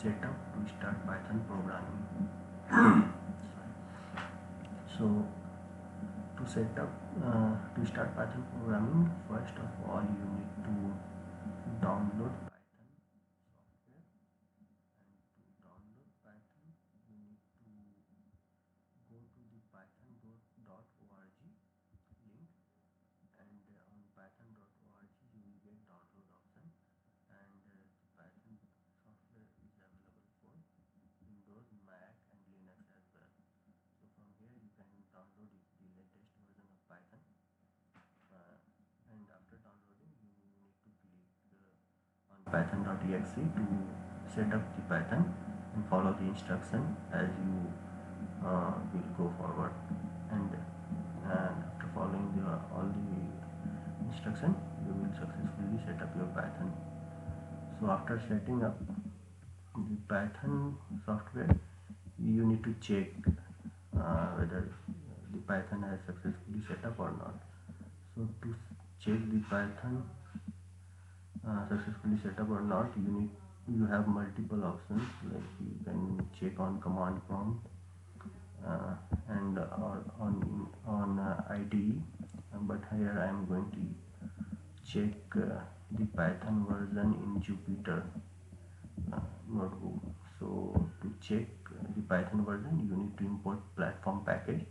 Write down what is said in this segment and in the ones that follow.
setup to start Python programming. So to set up to start Python programming, first of all you need to download Python software, and to download Python you need to go to the python.org link, and on python.org you will get download option, and the Python software is available for Windows, Mac and Linux as well. So from here you can download the latest version of Python, uh, and after downloading you need to click on python.exe to set up the Python and follow the instruction as you will go forward, and after following all the instruction you will successfully set up your Python. So after setting up the Python software you need to check whether the Python has successfully set up or not. So to check the Python successfully set up or not, you have multiple options, like you can check on command prompt, and on IDE, but here I am going to check the Python version in Jupyter notebook. So to check the Python version you need to import platform package,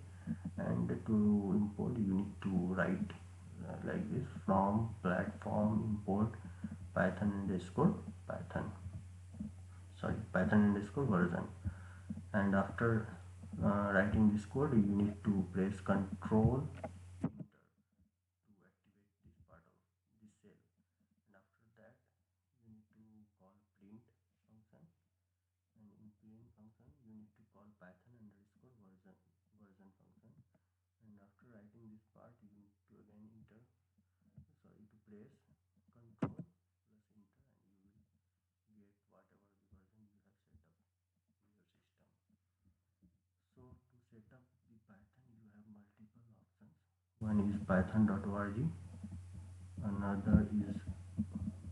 and to import you need to write like this: from platform import python underscore python python underscore version. And after writing this code you need to press control enter to activate this part of this cell, and after that you need to call print function, and in print function you need to call python underscore version function, and after writing this part you need to again enter sorry to press control plus enter, and you will get whatever the version you have set up in your system. So to set up the Python you have multiple options. One is python.org, another is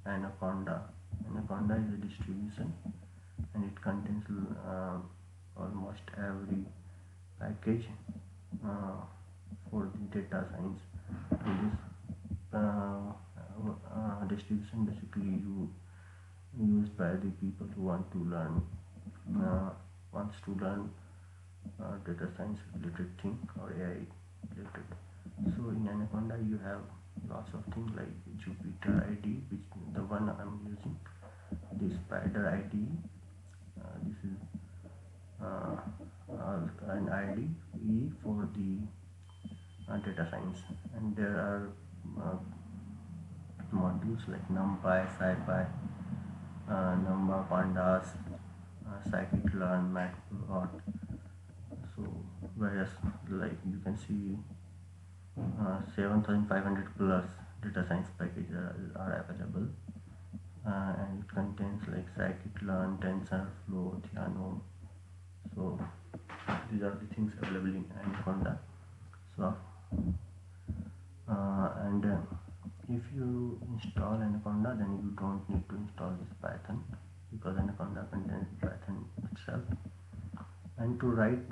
Anaconda. Anaconda is a distribution and it contains almost every package uh, for the data science. So this distribution basically used by the people who uh, wants to learn data science related thing or AI related. So in Anaconda you have lots of things like Jupyter IDE, which the one I'm using, the Spider IDE. This is an IDE for the data science, and there are uh, modules like NumPy, SciPy, Numba, Pandas, Scikit-learn, Matplotlib. So various, like you can see 7,500 plus data science packages are available, and it contains like Scikit-learn, TensorFlow, Theano. So these are the things available in Anaconda. So and if you install Anaconda, then you don't need to install this Python, because Anaconda contains Python itself. And to write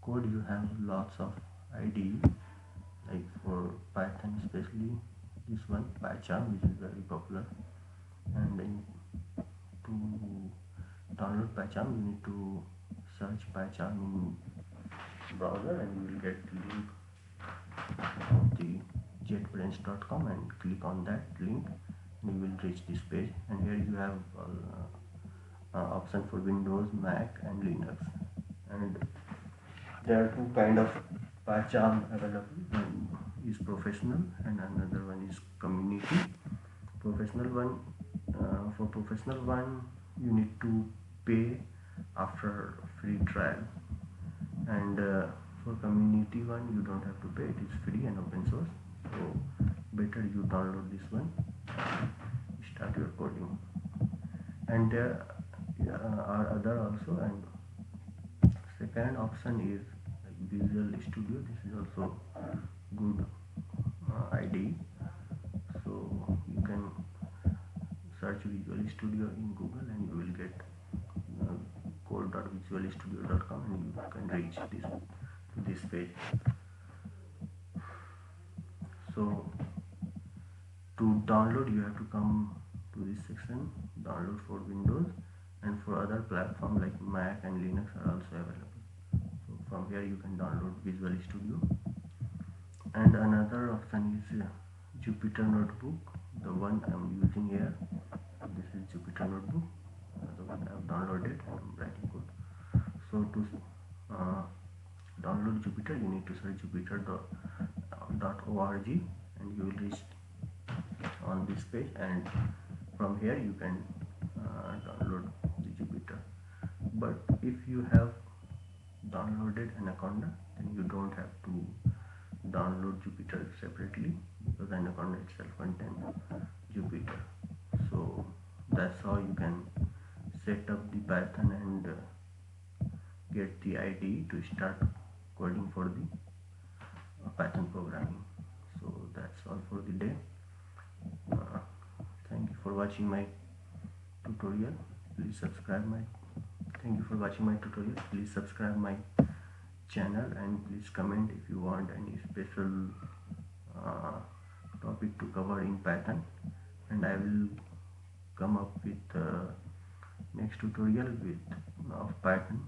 code you have lots of IDE, like for Python especially this one PyCharm, which is very popular. And to download PyCharm you need to search PyCharm in browser, and you will get the link of the jetbrains.com, and click on that link and you will reach this page, and here you have option for Windows, Mac and Linux. And there are two kind of PyCharm available. One is professional and another one is community. Professional one, for professional one you need to pay after free trial, and for community one you don't have to pay, it is free and open source. So better you download this one, start your coding. And there are other also, and second option is like Visual Studio. This is also good IDE. So you can search Visual Studio in Google and you will get download.visualstudio.com, and you can reach this page. So to download, you have to come to this section, download for Windows, and for other platform like Mac and Linux are also available. So from here you can download Visual Studio. And another option is Jupyter Notebook, the one I'm using here. This is Jupyter Notebook, the one I've downloaded and I'm writing code. So to download Jupyter, you need to search jupyter.org, and you will reach on this page, and from here you can download the Jupyter. But if you have downloaded Anaconda, then you don't have to download Jupyter separately, because Anaconda itself contains Jupyter. So that's how you can set up the Python and get the IDE to start coding for the Python programming. So that's all for the day. Thank you for watching my tutorial. Please subscribe my Thank you for watching my tutorial. Please subscribe my channel, and please comment if you want any special topic to cover in Python, and I will come up with next tutorial of Python